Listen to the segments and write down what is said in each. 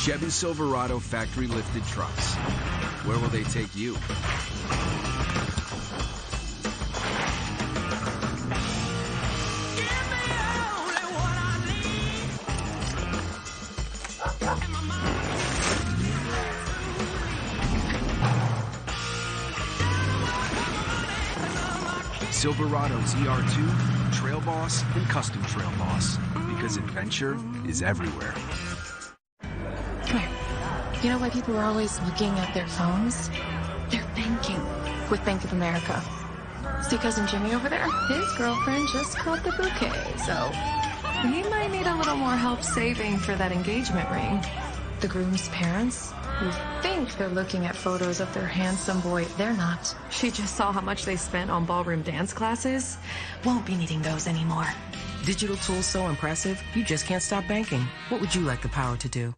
Chevy Silverado factory lifted trucks. Where will they take you? Silverado's ER2, Trail Boss, and Custom Trail Boss. Because adventure is everywhere. Come here. You know why people are always looking at their phones? They're banking with Bank of America. See cousin Jimmy over there? His girlfriend just caught the bouquet, so he might need a little more help saving for that engagement ring. The groom's parents, who think they're looking at photos of their handsome boy, they're not. She just saw how much they spent on ballroom dance classes. Won't be needing those anymore. Digital tools so impressive, you just can't stop banking. What would you like the power to do?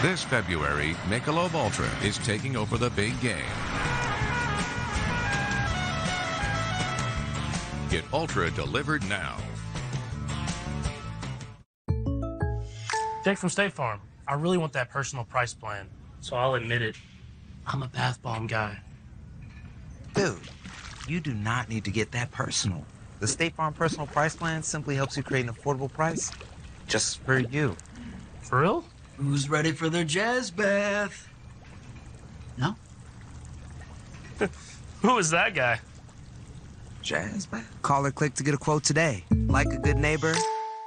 This February, Michelob Ultra is taking over the big game. Get Ultra delivered now. Jake from State Farm. I really want that personal price plan, so I'll admit it. I'm a bath bomb guy. Dude, you do not need to get that personal. The State Farm Personal Price Plan simply helps you create an affordable price just for you. For real? Who's ready for their jazz bath? No? Who is that guy? Jazz bath? Call or click to get a quote today. Like a good neighbor,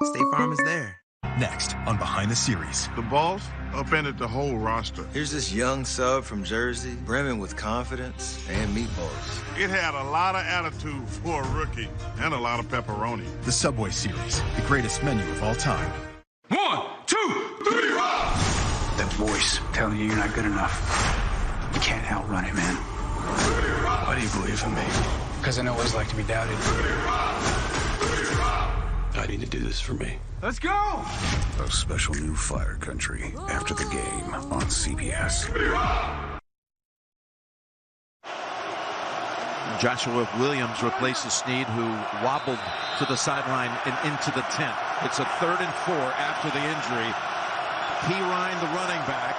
State Farm is there. Next on Behind the Series. The boss upended the whole roster. Here's this young sub from Jersey, brimming with confidence and meatballs. It had a lot of attitude for a rookie and a lot of pepperoni. The Subway Series, the greatest menu of all time. 1, 2, 3, rock! That voice telling you you're not good enough. You can't outrun it, man. Why do you believe in me? Because I know what it's like to be doubted. I need to do this for me. Let's go! A special new Fire Country after the game on CBS. Joshua Williams replaces Snead, who wobbled to the sideline and into the tent. It's a 3rd and 4 after the injury. Pirine, the running back.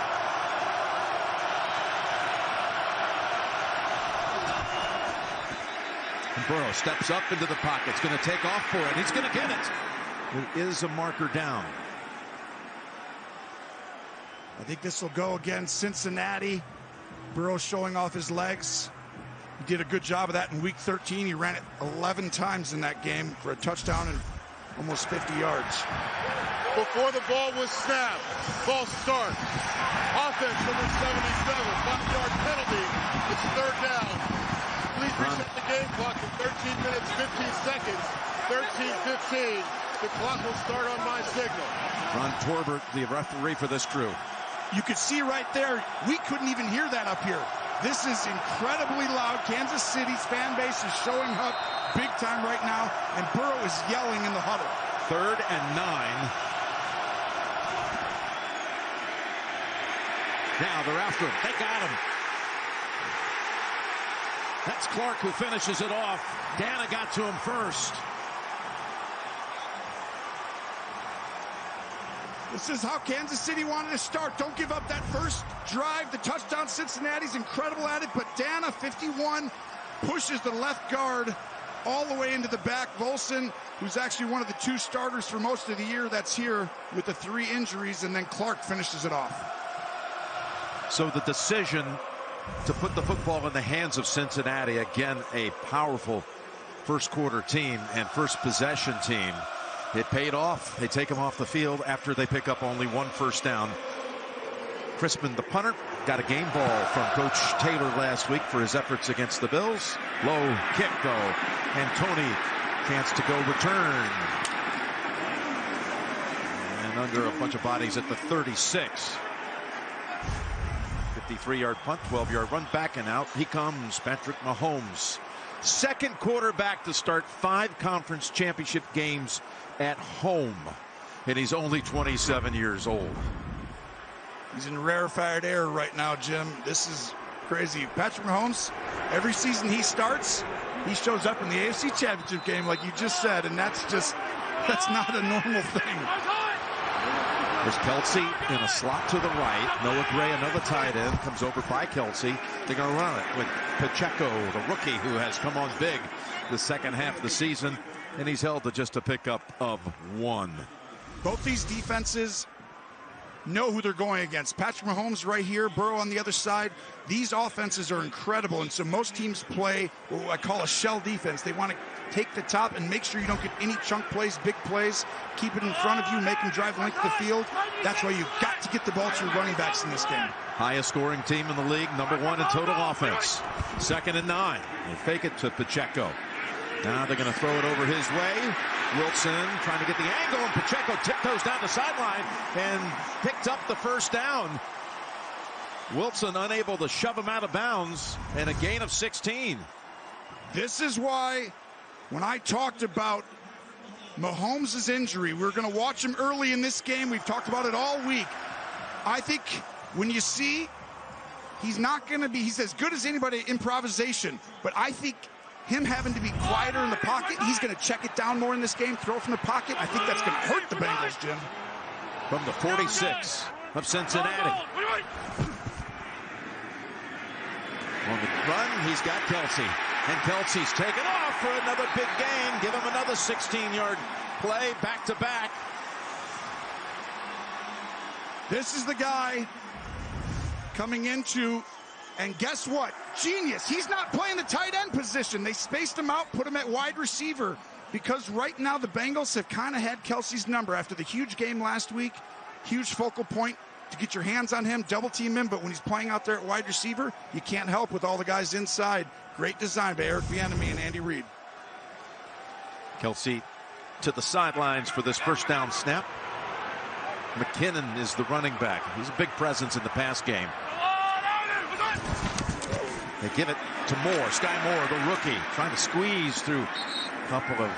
And Burrow steps up into the pocket. It's going to take off for it. He's going to get it. There is a marker down. I think this will go against Cincinnati. Burrow showing off his legs. He did a good job of that in week 13. He ran it 11 times in that game for a touchdown and almost 50 yards. Before the ball was snapped, false start. Offense number 77, 5-yard penalty. It's 3rd down. Please reset the game clock in 13 minutes, 15 seconds. 13-15. The clock will start on my signal. Ron Torbert, the referee for this crew. You could see right there, we couldn't even hear that up here. This is incredibly loud. Kansas City's fan base is showing up big time right now, and Burrow is yelling in the huddle. 3rd and 9. Now they're after him. They got him. That's Clark who finishes it off. Dana got to him first. This is how Kansas City wanted to start. Don't give up that first drive. The touchdown, Cincinnati's incredible at it, but Dana, 51, pushes the left guard all the way into the back. Volson, who's actually one of the 2 starters for most of the year, that's here with the 3 injuries, and then Clark finishes it off. So the decision to put the football in the hands of Cincinnati, again, a powerful first quarter team and first possession team. It paid off. They take him off the field after they pick up only 1 first down. Crispin, the punter, got a game ball from Coach Taylor last week for his efforts against the Bills. Low kick, though. And Tony, chance to go return. And under a bunch of bodies at the 36. 53-yard punt, 12-yard run, back and out. He comes, Patrick Mahomes. Second quarterback to start 5 conference championship games at home. And he's only 27 years old. He's in rarefied air right now, Jim. This is crazy. Patrick Mahomes, every season he starts, he shows up in the AFC championship game like you just said, and that's not a normal thing. There's Kelsey in a slot to the right. Noah Gray, another tight end, comes over by Kelsey. They're going to run it with Pacheco, the rookie who has come on big the second half of the season, and he's held to just a pickup of 1. Both these defenses know who they're going against. Patrick Mahomes right here, Burrow on the other side. These offenses are incredible, and so most teams play what I call a shell defense. They want to take the top and make sure you don't get any chunk plays, big plays. Keep it in front of you, make them drive the length of the field. That's why you've got to get the ball to your running backs in this game. Highest scoring team in the league, #1 in total offense. 2nd and 9. They fake it to Pacheco. Now they're going to throw it over his way. Wilson trying to get the angle, and Pacheco tiptoes down the sideline and picked up the first down. Wilson unable to shove him out of bounds, and a gain of 16. This is why when I talked about Mahomes' injury, we're going to watch him early in this game. We've talked about it all week. I think when you see he's not going to be, he's as good as anybody at improvisation, but I think him having to be quieter in the pocket, he's going to check it down more in this game, throw from the pocket. I think that's going to hurt the Bengals, Jim. From the 46 of Cincinnati. On the run, he's got Kelsey. And Kelsey's taken off for another big gain. Give him another 16-yard play, back-to-back. This is the guy coming into, and guess what? Genius. He's not playing the tight end position. They spaced him out, put him at wide receiver, because right now the Bengals have kind of had Kelsey's number after the huge game last week. Huge focal point to get your hands on him, double team him, but when he's playing out there at wide receiver, you can't help with all the guys inside. Great design by Eric Bieniemy and Andy Reid. Kelsey to the sidelines for this first down snap. McKinnon is the running back. He's a big presence in the pass game. They give it to Moore. Sky Moore, the rookie, trying to squeeze through a couple of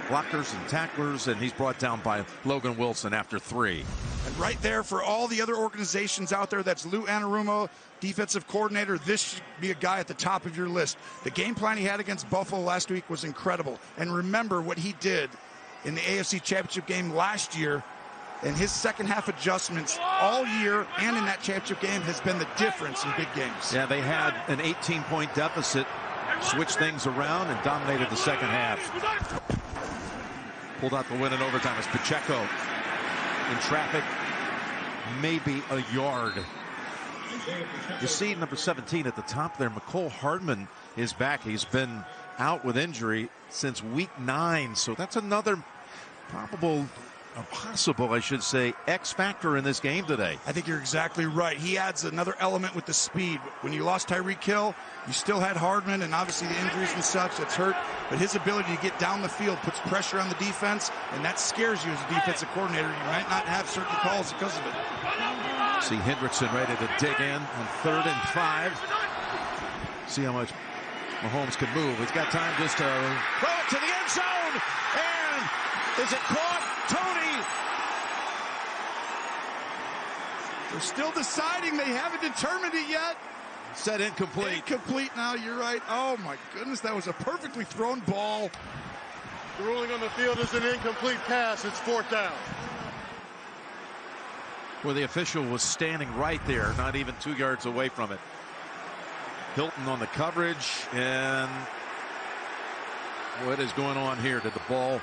blockers and tacklers, and he's brought down by Logan Wilson after 3. And right there for all the other organizations out there, that's Lou Anarumo, defensive coordinator. This should be a guy at the top of your list. The game plan he had against Buffalo last week was incredible. And remember what he did in the AFC Championship game last year, and his second half adjustments all year and in that championship game has been the difference in big games. Yeah, they had an 18-point deficit, switched things around, and dominated the second half. Pulled out the win in overtime as Pacheco in traffic, maybe a yard. You see number 17 at the top there, McCole Hardman is back. He's been out with injury since week 9, so that's another possible, I should say, X factor in this game today. I think you're exactly right. He adds another element with the speed. When you lost Tyreek Hill, you still had Hardman, and obviously the injuries and such, that's hurt. But his ability to get down the field puts pressure on the defense, and that scares you as a defensive coordinator. You might not have certain calls because of it. See Hendrickson ready to dig in on 3rd and 5. See how much Mahomes can move. He's got time just to throw it to the end zone, and is it caught? Tony! They're still deciding. They haven't determined it yet. Said incomplete. Incomplete now, you're right. Oh, my goodness, that was a perfectly thrown ball. The ruling on the field is an incomplete pass. It's 4th down. Well, the official was standing right there, not even 2 yards away from it. Hilton on the coverage, and what is going on here? Did the ball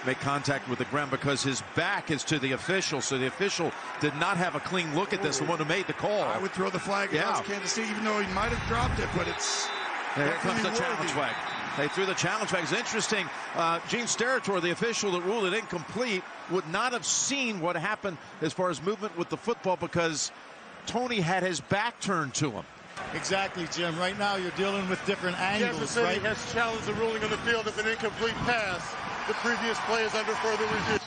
make contact with the ground? Because his back is to the official, so the official did not have a clean look at this, the one who made the call. I would throw the flag against Kansas City, even though he might have dropped it, but it's... Here comes the challenge flag. They threw the challenge flag. It's interesting. Gene Steratore, the official that ruled it incomplete, would not have seen what happened as far as movement with the football because Tony had his back turned to him. Exactly, Jim. Right now you're dealing with different angles, Kansas City right? has challenged the ruling on the field of an incomplete pass. The previous play is under further review.